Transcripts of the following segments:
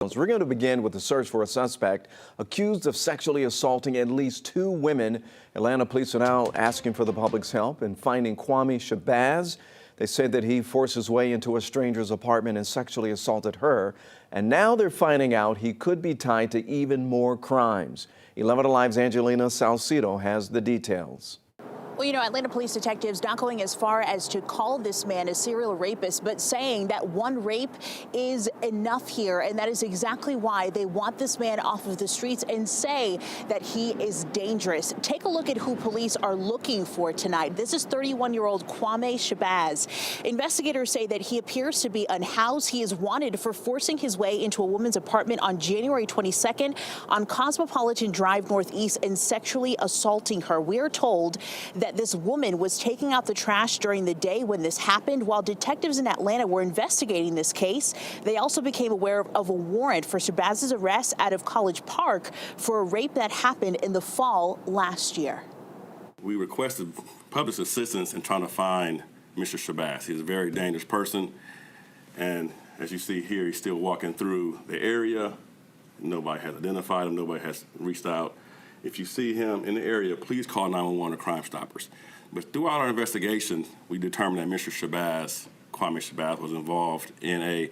We're going to begin with the search for a suspect accused of sexually assaulting at least 2 women. Atlanta police are now asking for the public's help in finding Kwame Shabazz. They said that he forced his way into a stranger's apartment and sexually assaulted her. And now they're finding out he could be tied to even more crimes. 11Alive's Angelina Salcido has the details. Well, you know, Atlanta police detectives not going as far as to call this man a serial rapist, but saying that one rape is enough here. And that is exactly why they want this man off of the streets and say that he is dangerous. Take a look at who police are looking for tonight. This is 31-year-old Kwame Shabazz. Investigators say that he appears to be unhoused. He is wanted for forcing his way into a woman's apartment on January 22nd on Cosmopolitan Drive Northeast and sexually assaulting her. We are told that this woman was taking out the trash during the day when this happened. While detectives in Atlanta were investigating this case, they also became aware of a warrant for Shabazz's arrest out of College Park for a rape that happened in the fall last year. We requested public assistance in trying to find Mr. Shabazz. He's a very dangerous person, and as you see here, he's still walking through the area. Nobody has identified him. Nobody has reached out. If you see him in the area, please call 911 or Crime Stoppers. But throughout our investigation, we determined that Mr. Shabazz, Kwame Shabazz, was involved in a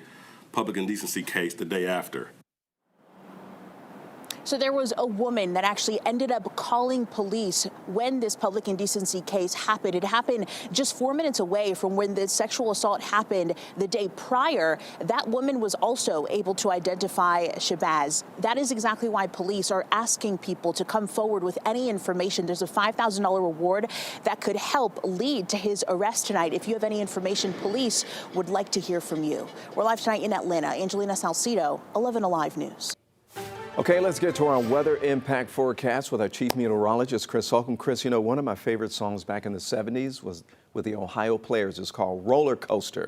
public indecency case the day after. So there was a woman that actually ended up calling police when this public indecency case happened. It happened just 4 minutes away from when the sexual assault happened the day prior. That woman was also able to identify Shabazz. That is exactly why police are asking people to come forward with any information. There's a $5,000 reward that could help lead to his arrest tonight. If you have any information, police would like to hear from you. We're live tonight in Atlanta. Angelina Salcido, 11Alive News. Okay, let's get to our weather impact forecast with our chief meteorologist, Chris Holcomb. Chris, you know, one of my favorite songs back in the 70s was with the Ohio Players. It's called Roller Coaster.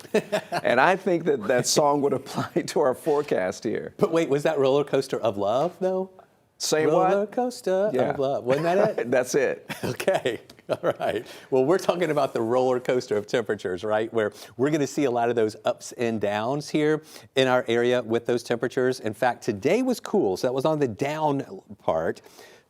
And I think that that song would apply to our forecast here. But wait, was that Roller Coaster of Love, though? Say Roller what? Coaster of Love. Wasn't that it? That's it. Okay. All right. Well, we're talking about the roller coaster of temperatures, right? Where we're going to see a lot of those ups and downs here in our area with those temperatures. In fact, today was cool, so that was on the down part.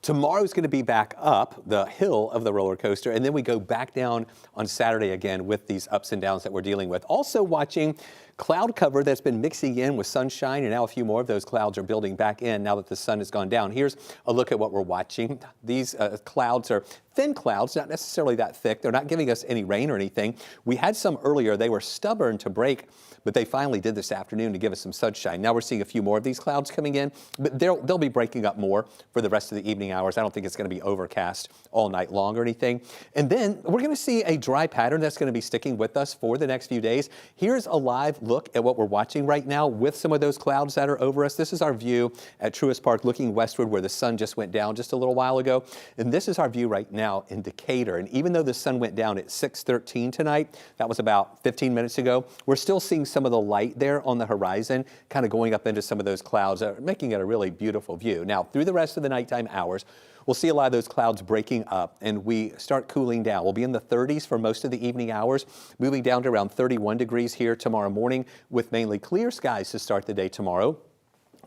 Tomorrow's going to be back up the hill of the roller coaster, and then we go back down on Saturday again with these ups and downs that we're dealing with. Also watching cloud cover that's been mixing in with sunshine, and now a few more of those clouds are building back in now that the sun has gone down. Here's a look at what we're watching. These clouds are thin clouds, not necessarily that thick. They're not giving us any rain or anything. We had some earlier. They were stubborn to break, but they finally did this afternoon to give us some sunshine. Now we're seeing a few more of these clouds coming in, but they'll be breaking up more for the rest of the evening hours. I don't think it's going to be overcast all night long or anything. And then we're going to see a dry pattern that's going to be sticking with us for the next few days. Here's a live look at what we're watching right now with some of those clouds that are over us. This is our view at Truist Park looking westward where the sun just went down just a little while ago. And this is our view right now in Decatur. And even though the sun went down at 6:13 tonight, that was about 15 minutes ago, we're still seeing some of the light there on the horizon kind of going up into some of those clouds, making it a really beautiful view. Now, through the rest of the nighttime hours, we'll see a lot of those clouds breaking up and we start cooling down. We'll be in the 30s for most of the evening hours, moving down to around 31 degrees here tomorrow morning with mainly clear skies to start the day tomorrow.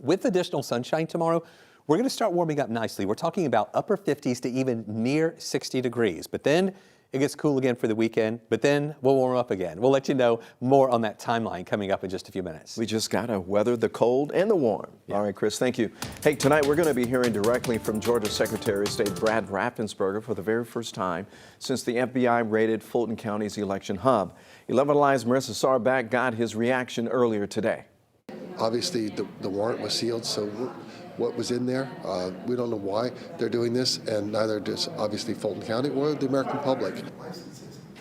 With additional sunshine tomorrow, we're going to start warming up nicely. We're talking about upper 50s to even near 60 degrees. But then it gets cool again for the weekend, but then we'll warm up again. We'll let you know more on that timeline coming up in just a few minutes. We just got to weather the cold and the warm. Yeah. All right, Chris, thank you. Hey, tonight we're going to be hearing directly from Georgia Secretary of State Brad Raffensperger for the very first time since the FBI raided Fulton County's election hub. 11Alive's Marissa Sarback got his reaction earlier today. Obviously, the warrant was sealed, so what was in there, we don't know why they're doing this, and neither does obviously Fulton County or the American public.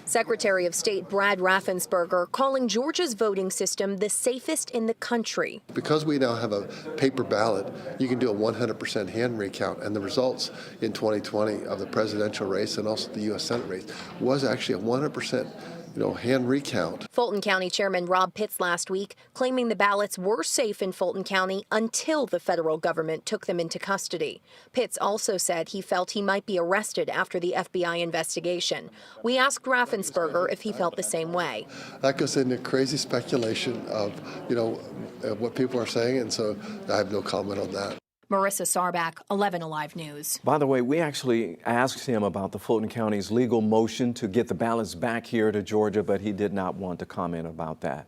Secretary of State Brad Raffensperger calling Georgia's voting system the safest in the country. Because we now have a paper ballot, you can do a 100% hand recount, and the results in 2020 of the presidential race and also the U.S. Senate race was actually a 100% hand recount. Fulton County Chairman Rob Pitts last week claiming the ballots were safe in Fulton County until the federal government took them into custody. Pitts also said he felt he might be arrested after the FBI investigation. We asked Raffensperger if he felt the same way. That goes into crazy speculation of, what people are saying, and so I have no comment on that. Marissa Sarback, 11Alive News. By the way, we actually asked him about the Fulton County's legal motion to get the ballots back here to Georgia, but he did not want to comment about that.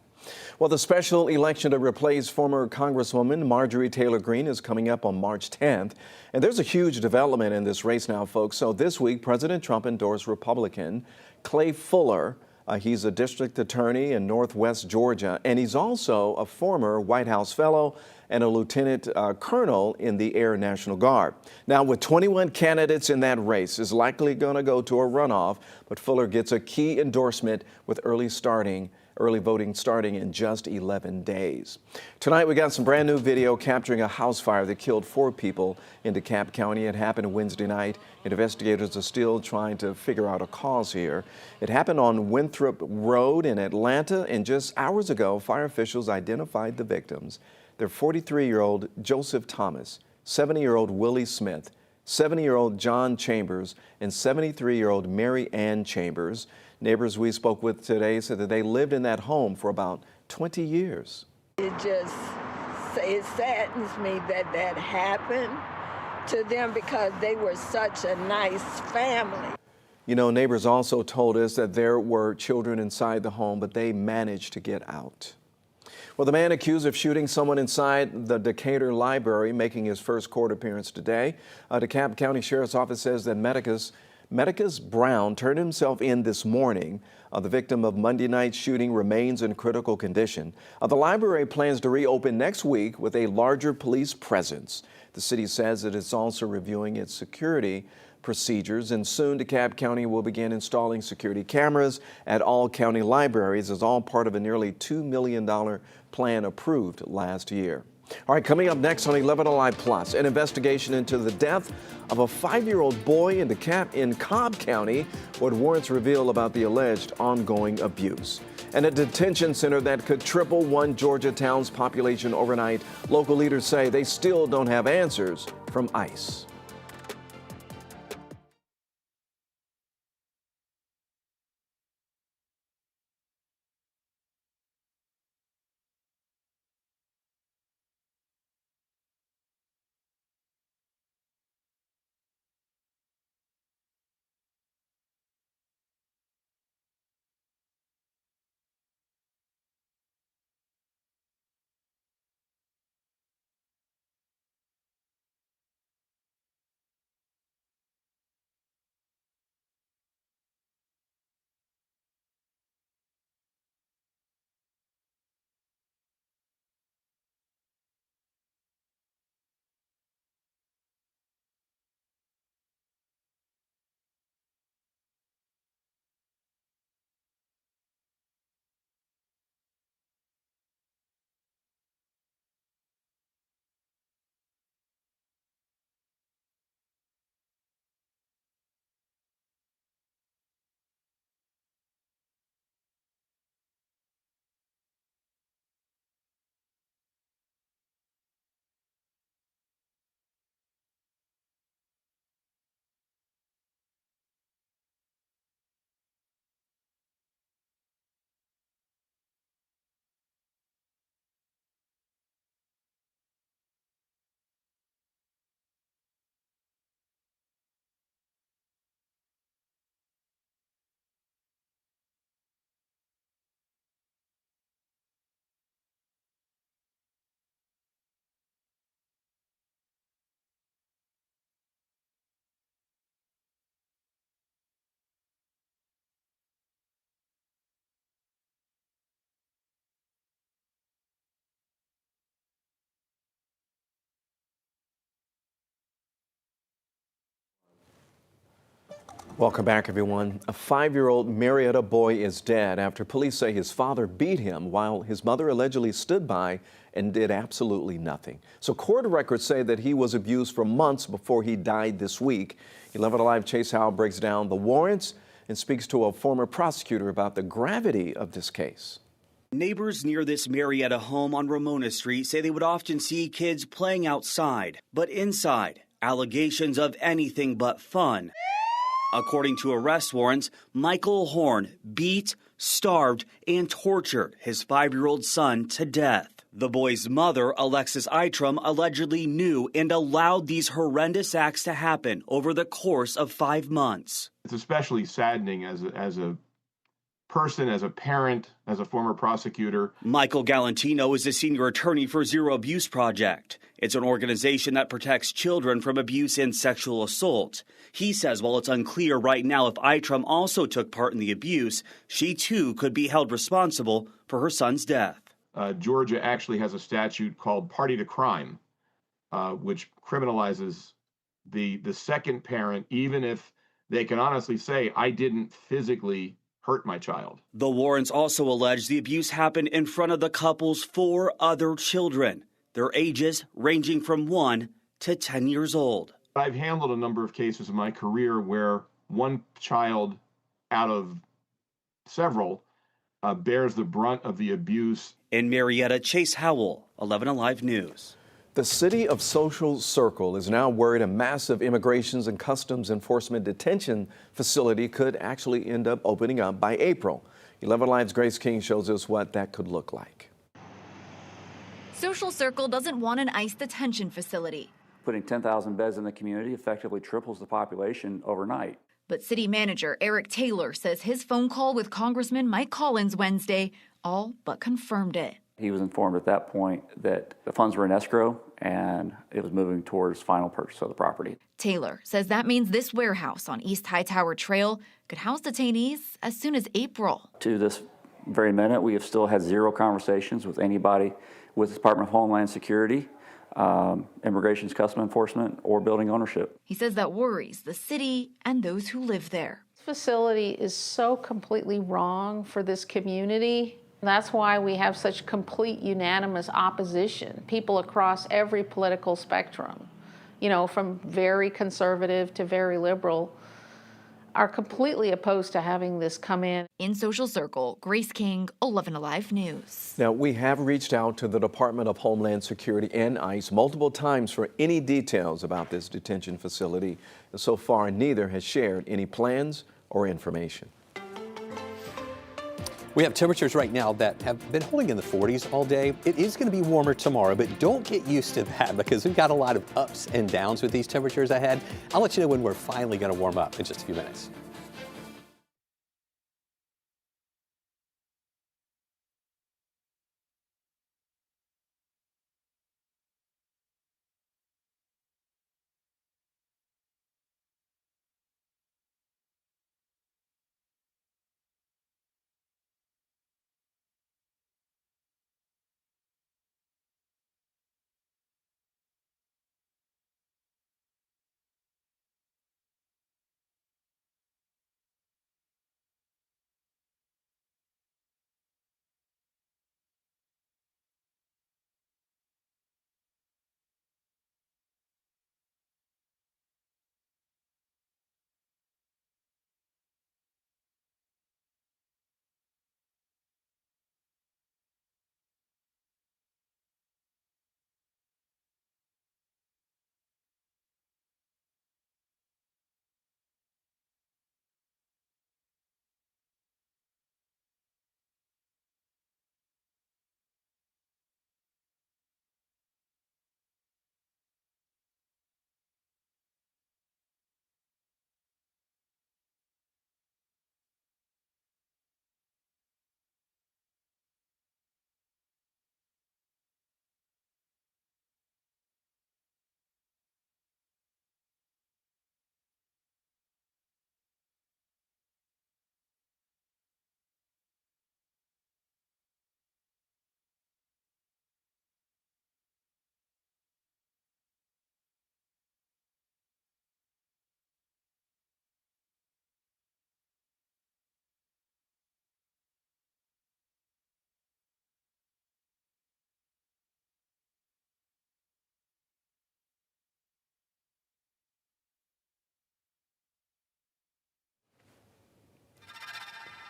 Well, the special election to replace former Congresswoman Marjorie Taylor Greene is coming up on March 10th. And there's a huge development in this race now, folks. So this week, President Trump endorsed Republican Clay Fuller. He's a district attorney in Northwest Georgia, and he's also a former White House fellow and a lieutenant colonel in the Air National Guard. Now, with 21 candidates in that race, is likely going to go to a runoff, but Fuller gets a key endorsement with early voting starting in just 11 days. Tonight, we got some brand new video capturing a house fire that killed 4 people in DeKalb County. It happened Wednesday night. Investigators are still trying to figure out a cause here. It happened on Winthrop Road in Atlanta, and just hours ago, fire officials identified the victims. They're 43-year-old Joseph Thomas, 70-year-old Willie Smith, 70-year-old John Chambers, and 73-year-old Mary Ann Chambers. Neighbors we spoke with today said that they lived in that home for about 20 years. It saddens me that happened to them because they were such a nice family. Neighbors also told us that there were children inside the home, but they managed to get out. Well, the man accused of shooting someone inside the Decatur Library making his first court appearance today. DeKalb County Sheriff's Office says that Medicus Brown turned himself in this morning. The victim of Monday night's shooting remains in critical condition. The library plans to reopen next week with a larger police presence. The city says that it's also reviewing its security procedures, and soon DeKalb County will begin installing security cameras at all county libraries as all part of a nearly $2 million plan approved last year. All right, coming up next on 11Alive Plus, an investigation into the death of a 5-year-old boy in Cobb County, what warrants reveal about the alleged ongoing abuse. And a detention center that could triple one Georgia town's population overnight. Local leaders say they still don't have answers from ICE. Welcome back, everyone. A 5-year-old Marietta boy is dead after police say his father beat him while his mother allegedly stood by and did absolutely nothing. So court records say that he was abused for months before he died this week. 11Alive Chase Howell breaks down the warrants and speaks to a former prosecutor about the gravity of this case. Neighbors near this Marietta home on Ramona Street say they would often see kids playing outside, but inside, allegations of anything but fun. According to arrest warrants, Michael Horn beat, starved, and tortured his 5-year-old son to death. The boy's mother, Alexis Eitram, allegedly knew and allowed these horrendous acts to happen over the course of 5 months. It's especially saddening as a person, as a parent, as a former prosecutor. Michael Galantino is the senior attorney for Zero Abuse Project. It's an organization that protects children from abuse and sexual assault. He says while it's unclear right now if Eitram also took part in the abuse, she too could be held responsible for her son's death. Georgia actually has a statute called party to crime, which criminalizes the second parent, even if they can honestly say, I didn't physically hurt my child. The warrants also allege the abuse happened in front of the couple's 4 other children, their ages ranging from 1 to 10 years old. I've handled a number of cases in my career where one child out of several bears the brunt of the abuse. In Marietta, Chase Howell, 11Alive News. The city of Social Circle is now worried a massive Immigrations and Customs Enforcement detention facility could actually end up opening up by April. 11Alive's Grace King shows us what that could look like. Social Circle doesn't want an ICE detention facility. Putting 10,000 beds in the community effectively triples the population overnight. But city manager Eric Taylor says his phone call with Congressman Mike Collins Wednesday all but confirmed it. He was informed at that point that the funds were in escrow and it was moving towards final purchase of the property. Taylor says that means this warehouse on East Hightower Trail could house detainees as soon as April. To this very minute, we have still had 0 conversations with anybody with the Department of Homeland Security, Immigrations, Customs Enforcement, or building ownership. He says that worries the city and those who live there. This facility is so completely wrong for this community. That's why we have such complete unanimous opposition. People across every political spectrum, you know, from very conservative to very liberal, are completely opposed to having this come in. In Social Circle, Grace King, 11Alive News. Now, we have reached out to the Department of Homeland Security and ICE multiple times for any details about this detention facility. And so far, neither has shared any plans or information. We have temperatures right now that have been holding in the 40s all day. It is going to be warmer tomorrow, but don't get used to that because we've got a lot of ups and downs with these temperatures ahead. I'll let you know when we're finally going to warm up in just a few minutes.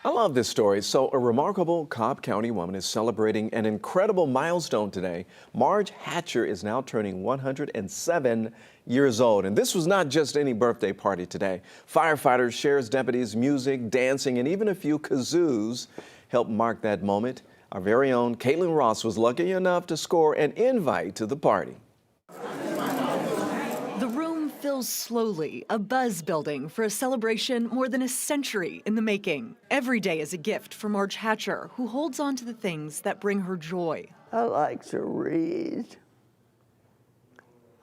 I love this story. So a remarkable Cobb County woman is celebrating an incredible milestone today. Marge Hatcher is now turning 107 years old. And this was not just any birthday party today. Firefighters, sheriff's deputies, music, dancing, and even a few kazoos helped mark that moment. Our very own Caitlin Ross was lucky enough to score an invite to the party. The room fills slowly, a buzz building for a celebration more than a century in the making. Every day is a gift for Marge Hatcher, who holds on to the things that bring her joy. I like to read.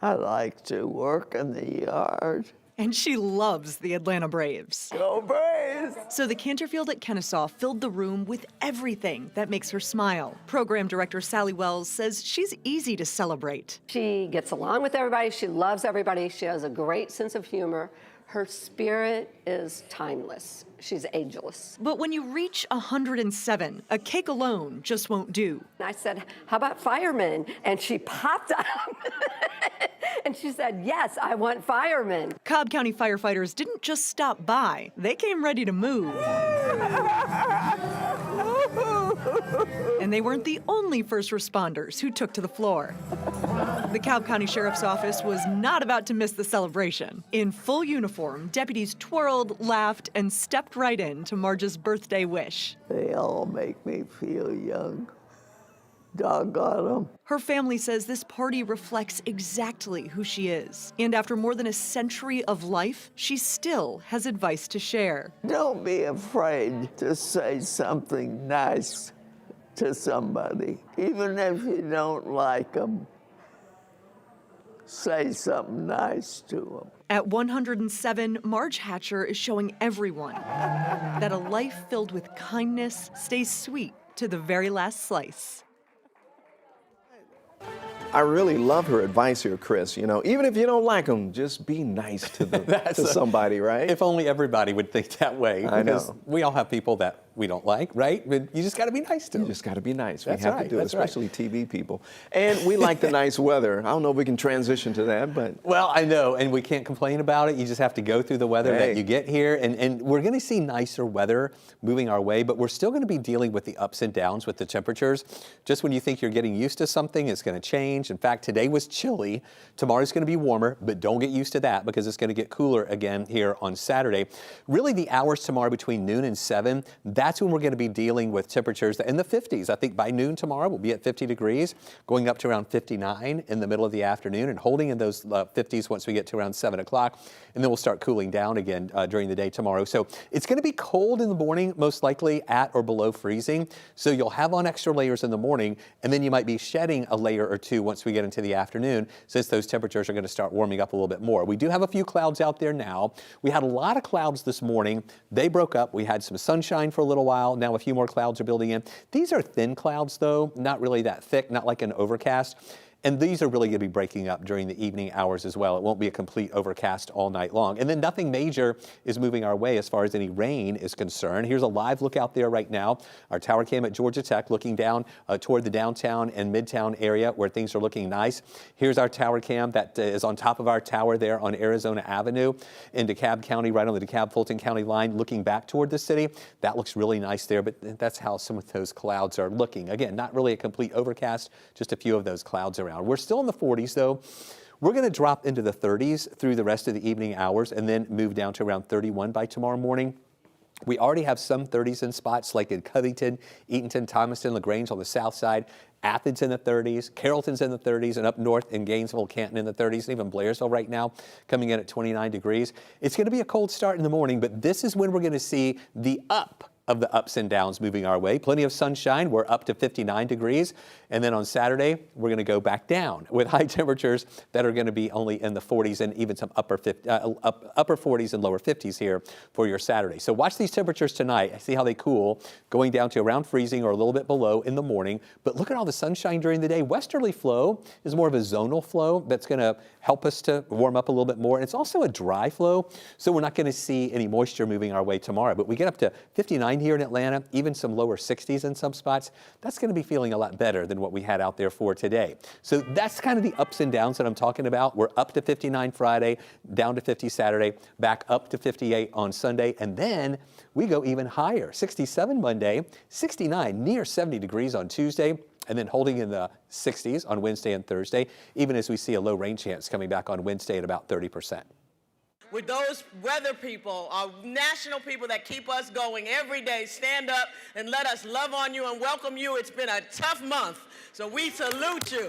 I like to work in the yard. And she loves the Atlanta Braves. Go Braves! So the Canterfield at Kennesaw filled the room with everything that makes her smile. Program director Sally Wells says she's easy to celebrate. She gets along with everybody. She loves everybody. She has a great sense of humor. Her spirit is timeless. She's ageless. But when you reach 107, a cake alone just won't do. I said, how about firemen? And she popped up. And she said, yes, I want firemen. Cobb County firefighters didn't just stop by. They came ready to move. And they weren't the only first responders who took to the floor. The Cobb County Sheriff's Office was not about to miss the celebration. In full uniform, deputies twirled, laughed, and stepped right in to Marge's birthday wish. They all make me feel young. Doggone them. Her family says this party reflects exactly who she is. And after more than a century of life, she still has advice to share. Don't be afraid to say something nice to somebody. Even if you don't like them, say something nice to them. At 107, Marge Hatcher is showing everyone that a life filled with kindness stays sweet to the very last slice. I really love her advice here, Chris. You know, even if you don't like them, just be nice to to somebody, right? If only everybody would think that way. I know. Because we all have people that we don't like, right? But you just got to be nice to them. You just got to be nice. That's we have right, to do it, that's right. especially TV people. And we like the nice weather. I don't know if we can transition to that, but... Well, I know, and we can't complain about it. You just have to go through the weather that you get here. And we're going to see nicer weather moving our way, but we're still going to be dealing with the ups and downs with the temperatures. Just when you think you're getting used to something, it's going to change. In fact, today was chilly. Tomorrow's going to be warmer, but don't get used to that because it's going to get cooler again here on Saturday. Really, the hours tomorrow between noon and 7, that's when we're going to be dealing with temperatures in the 50s. I think by noon tomorrow we'll be at 50 degrees, going up to around 59 in the middle of the afternoon and holding in those 50s once we get to around 7 o'clock. And then we'll start cooling down again during the day tomorrow. So it's going to be cold in the morning, most likely at or below freezing. So you'll have on extra layers in the morning, and then you might be shedding a layer or two once we get into the afternoon, since those temperatures are going to start warming up a little bit more. We do have a few clouds out there now. We had a lot of clouds this morning. They broke up. We had some sunshine for a little while. Now a few more clouds are building in. These are thin clouds, though, not really that thick, not like an overcast. And these are really going to be breaking up during the evening hours as well. It won't be a complete overcast all night long. And then nothing major is moving our way as far as any rain is concerned. Here's a live look out there right now. Our tower cam at Georgia Tech looking down toward the downtown and midtown area where things are looking nice. Here's our tower cam that is on top of our tower there on Arizona Avenue in DeKalb County, right on the DeKalb-Fulton County line, looking back toward the city. That looks really nice there, but that's how some of those clouds are looking. Again, not really a complete overcast, just a few of those clouds around. We're still in the 40s, though. We're going to drop into the 30s through the rest of the evening hours and then move down to around 31 by tomorrow morning. We already have some 30s in spots like in Covington, Eatonton, Thomaston, LaGrange on the south side, Athens in the 30s, Carrollton's in the 30s, and up north in Gainesville, Canton in the 30s, and even Blairsville right now coming in at 29 degrees. It's going to be a cold start in the morning, but this is when we're going to see the up of the ups and downs moving our way. Plenty of sunshine. We're up to 59 degrees. And then on Saturday, we're going to go back down with high temperatures that are going to be only in the 40s and even some upper 40s and lower 50s here for your Saturday. So watch these temperatures tonight. See how they cool, going down to around freezing or a little bit below in the morning. But look at all the sunshine during the day. Westerly flow is more of a zonal flow that's going to help us to warm up a little bit more. And it's also a dry flow, so we're not going to see any moisture moving our way tomorrow. But we get up to 59 here in Atlanta, even some lower 60s in some spots. That's going to be feeling a lot better than what we had out there for today. So that's kind of the ups and downs that I'm talking about. We're up to 59 Friday, down to 50 Saturday, back up to 58 on Sunday, and then we go even higher. 67 Monday, 69, near 70 degrees on Tuesday, and then holding in the 60s on Wednesday and Thursday, even as we see a low rain chance coming back on Wednesday at about 30%. With those weather people, our national people that keep us going every day, stand up and let us love on you and welcome you. It's been a tough month, so we salute you.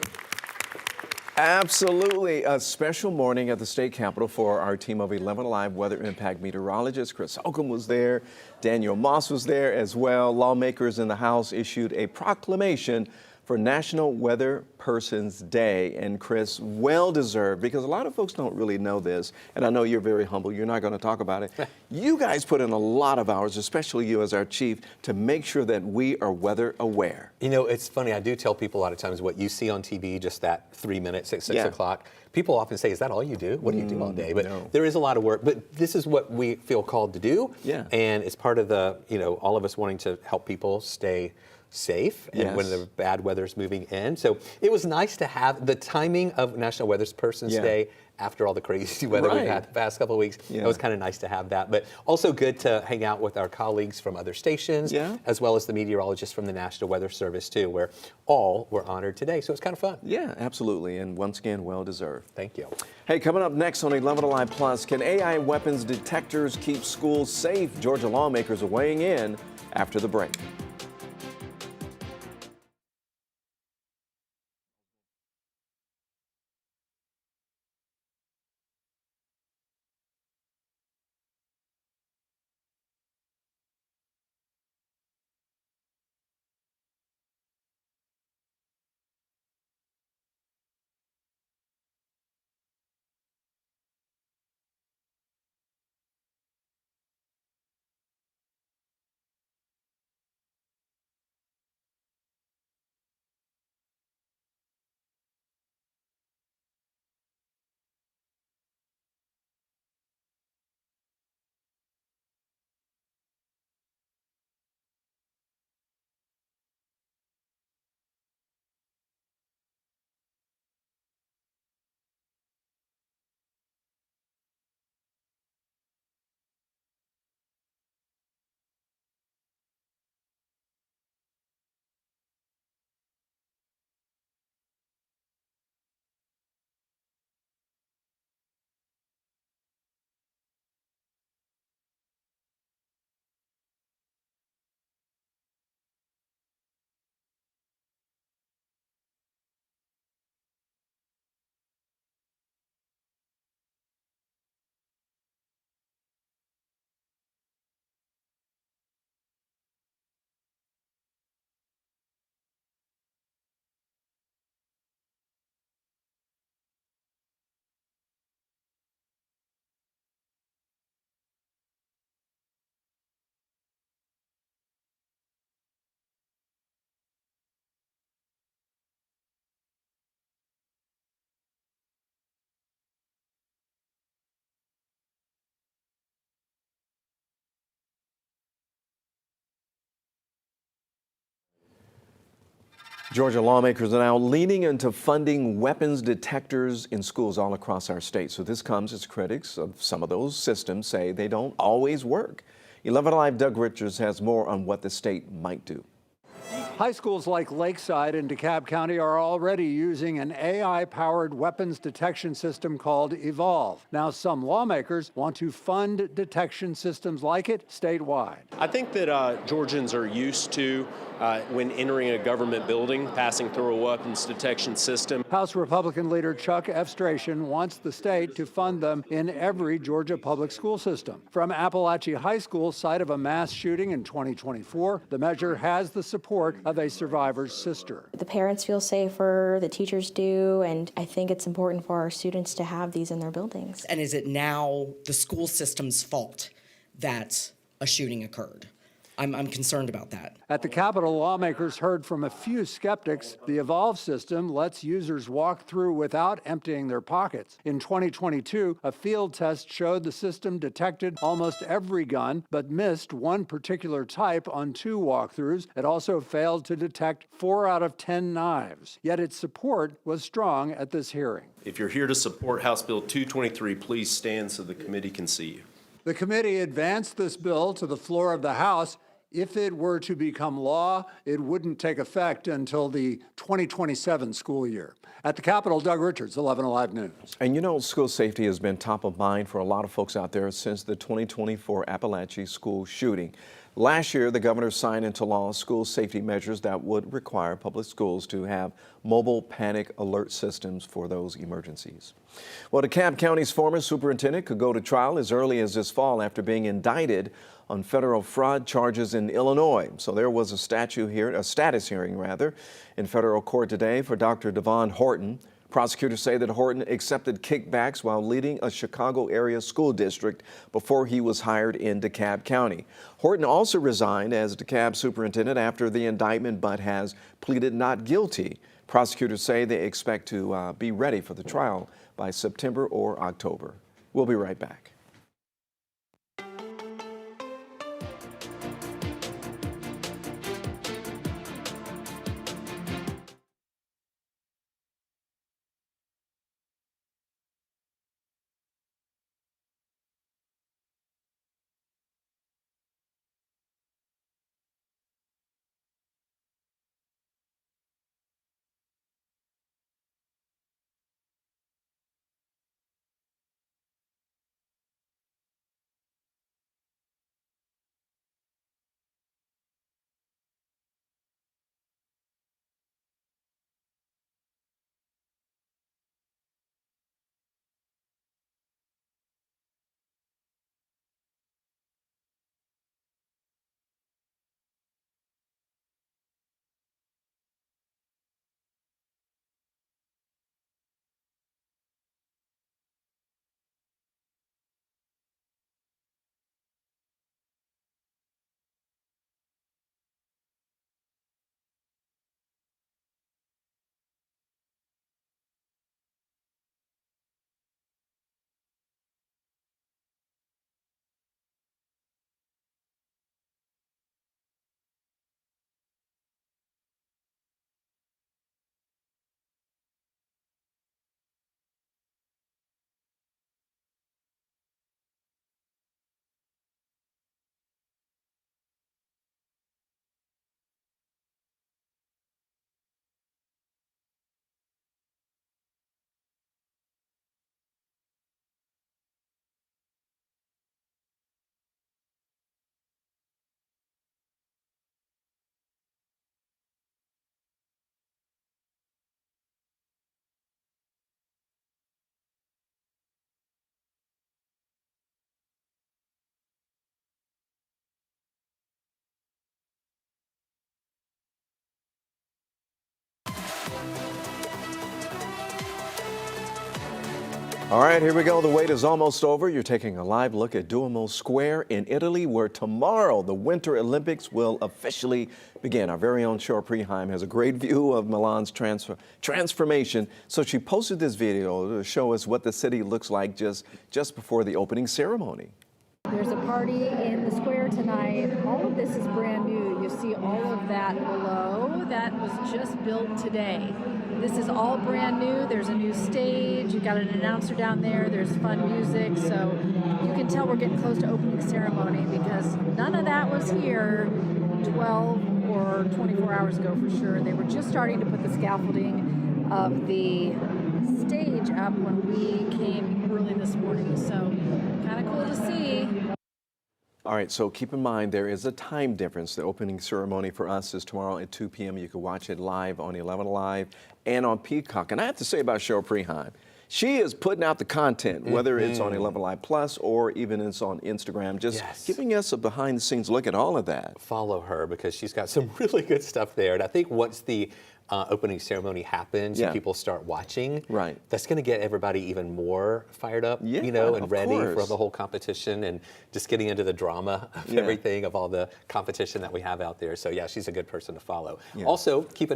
Absolutely. A special morning at the state capitol for our team of 11Alive weather impact meteorologists. Chris Holcomb was there. Daniel Moss was there as well. Lawmakers in the House issued a proclamation for National Weather Person's Day. And Chris, well deserved, because a lot of folks don't really know this. And I know you're very humble. You're not going to talk about it. You guys put in a lot of hours, especially you as our chief, to make sure that we are weather aware. You know, it's funny. I do tell people a lot of times what you see on TV, just that 3 minutes at 6 o'clock. People often say, is that all you do? What do you do all day? But there is a lot of work. But this is what we feel called to do. Yeah. And it's part of the, you know, all of us wanting to help people stay safe and when the bad weather's moving in. So it was nice to have the timing of National Weather Person's Day after all the crazy weather we've had the past couple of weeks. It was kind of nice to have that, but also good to hang out with our colleagues from other stations, as well as the meteorologists from the National Weather Service too, where all were honored today. So it's kind of fun. Yeah, absolutely. And once again, well deserved. Thank you. Hey, coming up next on 11Alive Plus, can AI weapons detectors keep schools safe? Georgia lawmakers are weighing in after the break. Georgia lawmakers are now leaning into funding weapons detectors in schools all across our state. So this comes as critics of some of those systems say they don't always work. 11Alive Doug Richards has more on what the state might do. High schools like Lakeside and DeKalb County are already using an AI-powered weapons detection system called Evolve. Now, some lawmakers want to fund detection systems like it statewide. I think that Georgians are used to, when entering a government building, passing through a weapons detection system. House Republican leader Chuck F. Stration wants the state to fund them in every Georgia public school system. From Appalachia High School, site of a mass shooting in 2024, the measure has the support of a survivor's sister. The parents feel safer, the teachers do, and I think it's important for our students to have these in their buildings. And is it now the school system's fault that a shooting occurred? I'm concerned about that. At the Capitol, lawmakers heard from a few skeptics. The Evolve system lets users walk through without emptying their pockets. In 2022, a field test showed the system detected almost every gun, but missed one particular type on 2 walkthroughs. It also failed to detect 4 out of 10 knives. Yet its support was strong at this hearing. If you're here to support House Bill 223, please stand so the committee can see you. The committee advanced this bill to the floor of the House. If it were to become law, it wouldn't take effect until the 2027 school year. At the Capitol, Doug Richards, 11Alive News. And you know, school safety has been top of mind for a lot of folks out there since the 2024 Appalachia school shooting. Last year, the governor signed into law school safety measures that would require public schools to have mobile panic alert systems for those emergencies. Well, DeKalb County's former superintendent could go to trial as early as this fall after being indicted on federal fraud charges in Illinois. So there was a status hearing in federal court today for Dr. Devon Horton. Prosecutors say that Horton accepted kickbacks while leading a Chicago area school district before he was hired in DeKalb County. Horton also resigned as DeKalb superintendent after the indictment, but has pleaded not guilty. Prosecutors say they expect to be ready for the trial by September or October. We'll be right back. All right, here we go. The wait is almost over. You're taking a live look at Duomo Square in Italy, where tomorrow the Winter Olympics will officially begin. Our very own Shore Preheim has a great view of Milan's transformation. So she posted this video to show us what the city looks like just before the opening ceremony. There's a party in the square tonight. All of this is brand new. You see all of that below. That was just built today. This is all brand new. There's a new stage. You've got an announcer down there. There's fun music. So you can tell we're getting close to opening ceremony because none of that was here 12 or 24 hours ago for sure. They were just starting to put the scaffolding of the stage up when we came early this morning. So kind of cool to see. All right, so keep in mind there is a time difference. The opening ceremony for us is tomorrow at 2 p.m. You can watch it live on 11Alive and on Peacock. And I have to say about Shore Preheim, she is putting out the content, whether it's on 11Alive Plus or even it's on Instagram, just giving us a behind-the-scenes look at all of that. Follow her because she's got some really good stuff there. And I think once the opening ceremony happens Yeah. and people start watching, Right. that's going to get everybody even more fired up, Yeah, you know, and of ready for course. the whole competition and just getting into the drama of Yeah. everything, of all the competition that we have out there. So yeah, she's a good person to follow. Yeah. Also, keep an